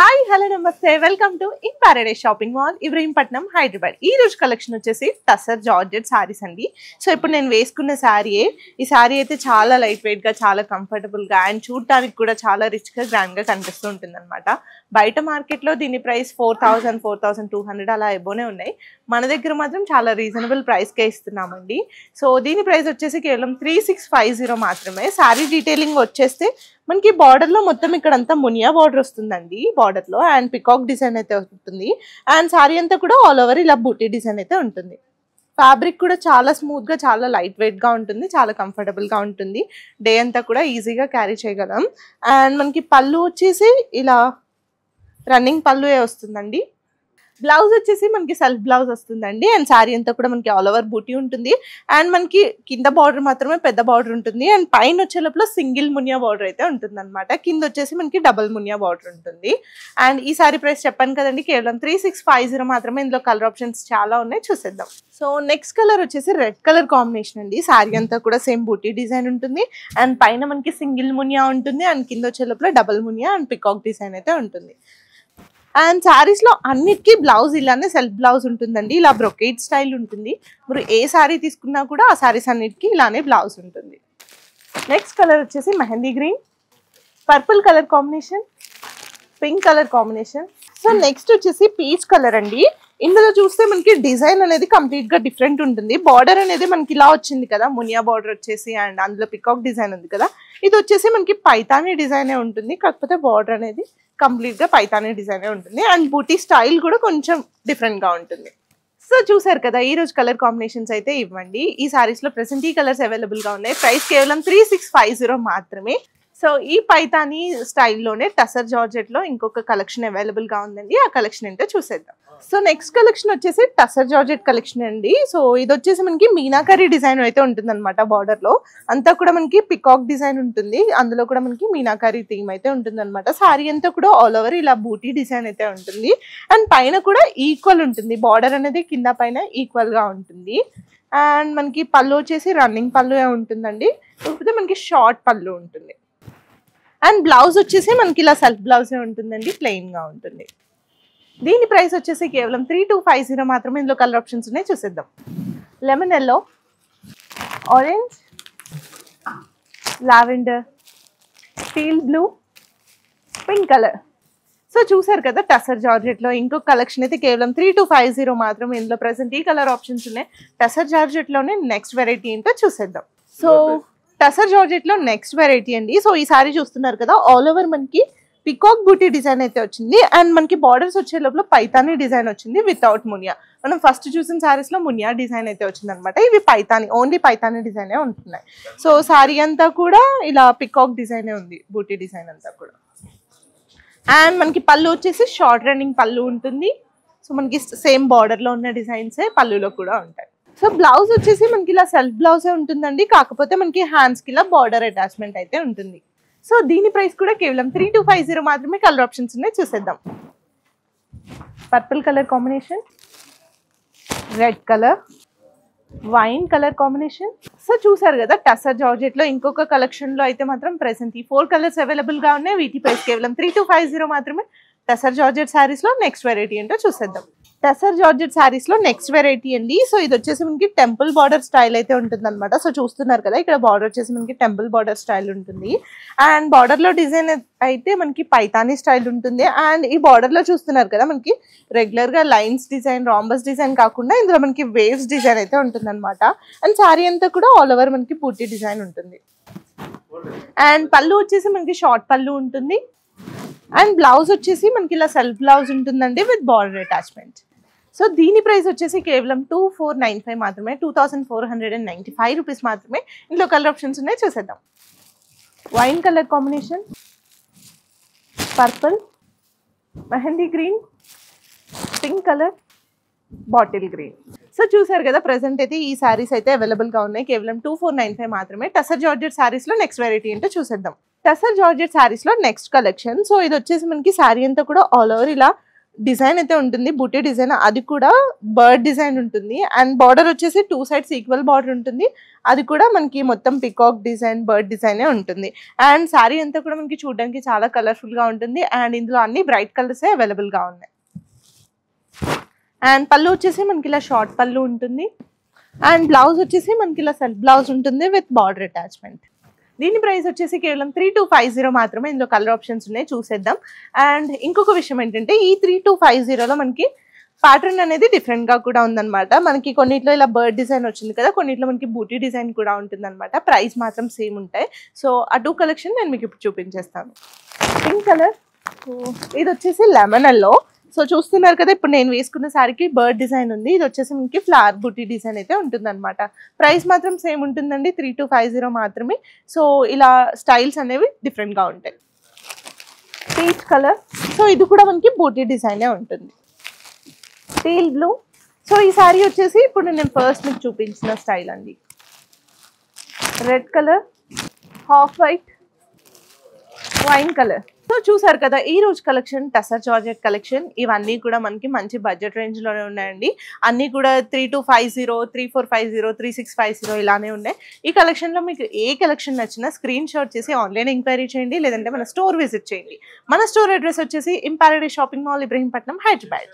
Hi hello నమస్తే welcome to in Paradise shopping mall Ibrahimpatnam Hyderabad. ఈ రోజు కలెక్షన్ వచ్చేసి టసర్ జార్జెట్ సారీస్ అండి. సో ఇప్పుడు నేను వేసుకున్న శారీయే. ఈ శారీ అయితే చాలా లైట్ వెయిట్ గా, చాలా కంఫర్టబుల్ గా అండ్ చూడటానికి కూడా చాలా రిచ్ గా, గ్రాండ్ గా కనిపిస్తూ ఉంటుంది అనమాట. బయట మార్కెట్ లో దీని ప్రైస్ 4000, 4200 అలా ఎబోనే ఉన్నాయి. మన దగ్గర మాత్రం చాలా రీజనబుల్ ప్రైస్ కే ఇస్తున్నామండి. సో దీని ప్రైస్ వచ్చేసి కేవలం 3650 మాత్రమే. శారీ డీటెయిలింగ్ వచ్చేస్తే మనకి బార్డర్ లో మొత్తం ఇక్కడంతా మునియా బార్డర్ వస్తుందండి. బార్డర్ లో అండ్ పికాక్ డిజైన్ అయితే ఉంటుంది. అండ్ శారీ అంతా కూడా ఆల్ ఓవర్ ఇలా బూటీ డిజైన్ అయితే ఉంటుంది. ఫ్యాబ్రిక్ కూడా చాలా స్మూత్ గా, చాలా లైట్ వెయిట్ గా ఉంటుంది, చాలా కంఫర్టబుల్ గా ఉంటుంది. డే అంతా కూడా ఈజీగా క్యారీ చేయగలం. అండ్ మనకి పళ్ళు వచ్చేసి ఇలా రన్నింగ్ పళ్ళు వస్తుందండి. బ్లౌజ్ వచ్చేసి మనకి సెల్ఫ్ బ్లౌజ్ వస్తుందండి. అండ్ శారీ అంతా కూడా మనకి ఆల్ ఓవర్ బూటీ ఉంటుంది. అండ్ మనకి కింద బార్డర్ మాత్రమే పెద్ద బార్డర్ ఉంటుంది. అండ్ పైన వచ్చే లోపల సింగిల్ మునియా బార్డర్ అయితే ఉంటుంది అనమాట. కింద వచ్చేసి మనకి డబుల్ మునియా బార్డర్ ఉంటుంది. అండ్ ఈ శారీ ప్రైస్ చెప్పాను కదండి, కేవలం 3650 మాత్రమే. ఇందులో కలర్ ఆప్షన్స్ చాలా ఉన్నాయి, చూసేద్దాం. సో నెక్స్ట్ కలర్ వచ్చేసి రెడ్ కలర్ కాంబినేషన్ అండి. శారీ అంతా కూడా సేమ్ బూటీ డిజైన్ ఉంటుంది. అండ్ పైన మనకి సింగిల్ మునియా ఉంటుంది. అండ్ కింద వచ్చే లోపల double Muniya and peacock design అయితే ఉంటుంది. అండ్ శారీస్ లో అన్నిటికీ బ్లౌజ్ ఇలానే సెల్ఫ్ బ్లౌజ్ ఉంటుందండి. ఇలా బ్రొకేట్ స్టైల్ ఉంటుంది. మీరు ఏ శారీ తీసుకున్నా కూడా ఆ శారీస్ అన్నిటికీ ఇలానే బ్లౌజ్ ఉంటుంది. నెక్స్ట్ కలర్ వచ్చేసి mehndi green, purple colour combination, pink colour combination. So next వచ్చేసి పీచ్ కలర్ అండి. ఇందులో చూస్తే మనకి డిజైన్ అనేది కంప్లీట్ గా డిఫరెంట్ ఉంటుంది. బార్డర్ అనేది మనకి ఇలా వచ్చింది కదా, మునియా బార్డర్ వచ్చేసి, అండ్ అందులో పికాక్ డిజైన్ ఉంది కదా. ఇది వచ్చేసి మనకి పైతానీ డిజైనే ఉంటుంది. కాకపోతే బార్డర్ అనేది కంప్లీట్ గా పైతానీ డిజైనే ఉంటుంది. అండ్ బూటీ స్టైల్ కూడా కొంచెం డిఫరెంట్ గా ఉంటుంది. సో చూసారు కదా, ఈ రోజు కలర్ కాంబినేషన్స్ అయితే ఇవ్వండి. ఈ సారీస్ లో ప్రెసెంట్ ఈ కలర్స్ అవైలబుల్ గా ఉన్నాయి. ప్రైస్ కేవలం 3650 మాత్రమే. సో ఈ పైతానీ స్టైల్లోనే టసర్ జార్జెట్ లో ఇంకొక కలెక్షన్ అవైలబుల్ గా ఉందండి. ఆ కలెక్షన్ ఏంటో చూసేద్దాం. సో నెక్స్ట్ కలెక్షన్ వచ్చేసి టసర్ జార్జెట్ కలెక్షన్ అండి. సో ఇది వచ్చేసి మనకి మీనాకరీ డిజైన్ అయితే ఉంటుంది అనమాట. బార్డర్ లో అంతా కూడా మనకి పికాక్ డిజైన్ ఉంటుంది. అందులో కూడా మనకి మీనాకరీ థీమ్ అయితే ఉంటుంది అనమాట. శారీ అంతా కూడా ఆల్ ఓవర్ ఇలా బూటీ డిజైన్ అయితే ఉంటుంది. అండ్ పైన కూడా ఈక్వల్ ఉంటుంది. బార్డర్ అనేది కింద పైన ఈక్వల్ గా ఉంటుంది. అండ్ మనకి పళ్ళు వచ్చేసి రన్నింగ్ పళ్ళు ఉంటుందండి. కాకపోతే మనకి షార్ట్ పళ్ళు ఉంటుంది. అండ్ బ్లౌజ్ వచ్చేసి మనకి ఇలా సెల్ఫ్ బ్లౌజే ఉంటుందండి, ప్లెయిన్ గా ఉంటుంది. దీని ప్రైస్ వచ్చేసి కేవలం 3250 మాత్రమే. ఇందులో కలర్ ఆప్షన్స్ ఉన్నాయి, చూసేద్దాం. Lemon yellow, orange, lavender, steel blue, pink colour. So చూసారు కదా, టసర్ జార్జెట్ లో ఇంకొక కలెక్షన్ అయితే కేవలం 3250 మాత్రమే. ఇందులో ప్రెసెంట్ ఈ కలర్ ఆప్షన్స్ ఉన్నాయి. టసర్ జార్జెట్ లోనే నెక్స్ట్ వెరైటీ ఏంటో చూసేద్దాం. సో టసర్ జార్జెట్ లో నెక్స్ట్ వెరైటీ అండి. సో ఈ సారీ చూస్తున్నారు కదా, ఆల్ ఓవర్ మనకి పికాక్ బూటీ డిజైన్ అయితే వచ్చింది. అండ్ మనకి బార్డర్స్ వచ్చే లోపల పైతానీ డిజైన్ వచ్చింది వితౌట్ మునియా. మనం ఫస్ట్ చూసిన సారీస్ లో మునియా డిజైన్ అయితే వచ్చింది అనమాట. ఇవి పైతానీ, ఓన్లీ పైతానీ డిజైనే ఉంటున్నాయి. సో సారీ అంతా కూడా ఇలా పికాక్ డిజైనే ఉంది, బూటీ డిజైన్ అంతా కూడా. అండ్ మనకి పళ్ళు వచ్చేసి షార్ట్ రన్నింగ్ పళ్ళు ఉంటుంది. సో మనకి సేమ్ బార్డర్ లో ఉన్న డిజైన్సే పళ్ళులో కూడా ఉంటాయి. సో బ్లౌజ్ వచ్చేసి మనకి ఇలా సెల్ఫ్ బ్లౌజే ఉంటుందండి. కాకపోతే మనకి హ్యాండ్స్ కి ఇలా బార్డర్ అటాచ్మెంట్ అయితే ఉంటుంది. సో దీని ప్రైస్ కూడా కేవలం 3250 మాత్రమే. కలర్ ఆప్షన్స్ ఉన్నాయి, చూసేద్దాం. Purple colour combination, red colour, wine colour combination. So చూసారు కదా, టసర్ జార్జెట్ లో ఇంకొక కలెక్షన్ లో అయితే మాత్రం ప్రెసెంట్ ఈ 4 కలర్స్ అవైలబుల్ గా ఉన్నాయి. వీటి ప్రైస్ కేవలం 3250 మాత్రమే. టసర్ జార్జెట్ సారీస్ లో నెక్స్ట్ వెరైటీ ఏంటో చూసేద్దాం. టసర్ జార్జెట్ సారీస్ లో నెక్స్ట్ వెరైటీ అండి. సో ఇది వచ్చేసి మనకి టెంపుల్ బార్డర్ స్టైల్ అయితే ఉంటుంది అనమాట. సో చూస్తున్నారు కదా, ఇక్కడ బార్డర్ వచ్చేసి మనకి టెంపుల్ బార్డర్ స్టైల్ ఉంటుంది. అండ్ బార్డర్ లో డిజైన్ అయితే మనకి పైతానీ స్టైల్ ఉంటుంది. అండ్ ఈ బార్డర్ లో చూస్తున్నారు కదా, మనకి రెగ్యులర్ గా లైన్స్ డిజైన్, రాంబస్ డిజైన్ కాకుండా ఇందులో మనకి వేవ్స్ డిజైన్ అయితే ఉంటుంది అనమాట. అండ్ సారీ అంతా కూడా ఆల్ ఓవర్ మనకి బూటీ డిజైన్ ఉంటుంది. అండ్ పళ్ళు వచ్చేసి మనకి షార్ట్ పళ్ళు ఉంటుంది. అండ్ బ్లౌజ్ వచ్చేసి మనకి ఇలా సెల్ఫ్ బ్లౌజ్ ఉంటుందండి విత్ బార్డర్ అటాచ్మెంట్. సో దీని ప్రైస్ వచ్చేసి కేవలం 2495 మాత్రమే, 2495 రూపీస్ మాత్రమే. ఇందులో కలర్ ఆప్షన్స్ ఉన్నాయి, చూసేద్దాం. Wine colour combination, purple, mehndi green, pink colour, bottle green. So చూసారు కదా, ప్రెసెంట్ అయితే ఈ సారీస్ అయితే అవైలబుల్ గా ఉన్నాయి. కేవలం 2495 మాత్రమే. టసర్ జార్జెట్ సారీస్ లో నెక్స్ట్ వెరైటీ ఏంటో చూసేద్దాం. టసర్ జార్జెట్ సారీస్ లో నెక్స్ట్ కలెక్షన్. సో ఇది వచ్చేసి మనకి సారీ అంతా కూడా ఆల్ ఓవర్ ఇలా డిజైన్ అయితే ఉంటుంది, బుటీ డిజైన్, అది కూడా బర్డ్ డిజైన్ ఉంటుంది. అండ్ బార్డర్ వచ్చేసి 2 సైడ్స్ ఈక్వల్ బార్డర్ ఉంటుంది, అది కూడా మనకి మొత్తం పికాక్ డిజైన్, బర్డ్ డిజైనే ఉంటుంది. అండ్ శారీ అంతా కూడా మనకి చూడడానికి చాలా కలర్ఫుల్గా ఉంటుంది. అండ్ ఇందులో అన్ని బ్రైట్ కలర్సే అవైలబుల్గా ఉన్నాయి. అండ్ పళ్ళు వచ్చేసి మనకి ఇలా షార్ట్ పళ్ళు ఉంటుంది. అండ్ బ్లౌజ్ వచ్చేసి మనకి ఇలా సెల్ఫ్ బ్లౌజ్ ఉంటుంది విత్ బార్డర్ అటాచ్మెంట్. దీని ప్రైస్ వచ్చేసి కేవలం 3250 మాత్రమే. ఇందులో కలర్ ఆప్షన్స్ ఉన్నాయి, చూసేద్దాం. అండ్ ఇంకొక విషయం ఏంటంటే ఈ 3250లో మనకి ప్యాటర్న్ అనేది డిఫరెంట్గా కూడా ఉందన్నమాట. మనకి కొన్నిట్లో ఇలా బర్డ్ డిజైన్ వచ్చింది కదా, కొన్నిట్లో మనకి బూటీ డిజైన్ కూడా ఉంటుందన్నమాట. ప్రైస్ మాత్రం సేమ్ ఉంటాయి. సో ఆ 2 కలెక్షన్ నేను మీకు ఇప్పుడు చూపించేస్తాను. పింక్ కలర్, ఇది వచ్చేసి లెమన్ ఎల్లో. సో చూస్తున్నారు కదా, ఇప్పుడు నేను వేసుకున్న శారీకి బర్డ్ డిజైన్ ఉంది. ఇది వచ్చేసి మనకి ఫ్లవర్ బూటీ డిజైన్ అయితే ఉంటుందన్నమాట. ప్రైస్ మాత్రం సేమ్ ఉంటుందండి, 3250 మాత్రమే. సో ఇలా స్టైల్స్ అనేవి డిఫరెంట్గా ఉంటాయి. పీచ్ కలర్, సో ఇది కూడా మనకి బూటీ డిజైనే ఉంటుంది. టీల్ బ్లూ, సో ఈ శారీ వచ్చేసి ఇప్పుడు నేను ఫస్ట్ మీకు చూపించిన స్టైల్ అండి. Red colour, half white, wine colour. So చూసారు కదా ఈ రోజు కలెక్షన్ టసర్ జార్జెట్ కలెక్షన్. ఇవన్నీ కూడా మనకి మంచి బడ్జెట్ రేంజ్లోనే ఉన్నాయండి. అన్నీ కూడా 3250, 3450, 3650 ఇలానే ఉన్నాయి. ఈ కలెక్షన్లో మీకు ఏ కలెక్షన్ నచ్చినా స్క్రీన్ షాట్ చేసి ఆన్లైన్ ఎంక్వైరీ చేయండి, లేదంటే మన స్టోర్ విజిట్ చేయండి. మన స్టోర్ అడ్రస్ వచ్చేసి in Paradise shopping mall, Ibrahimpatnam, Hyderabad.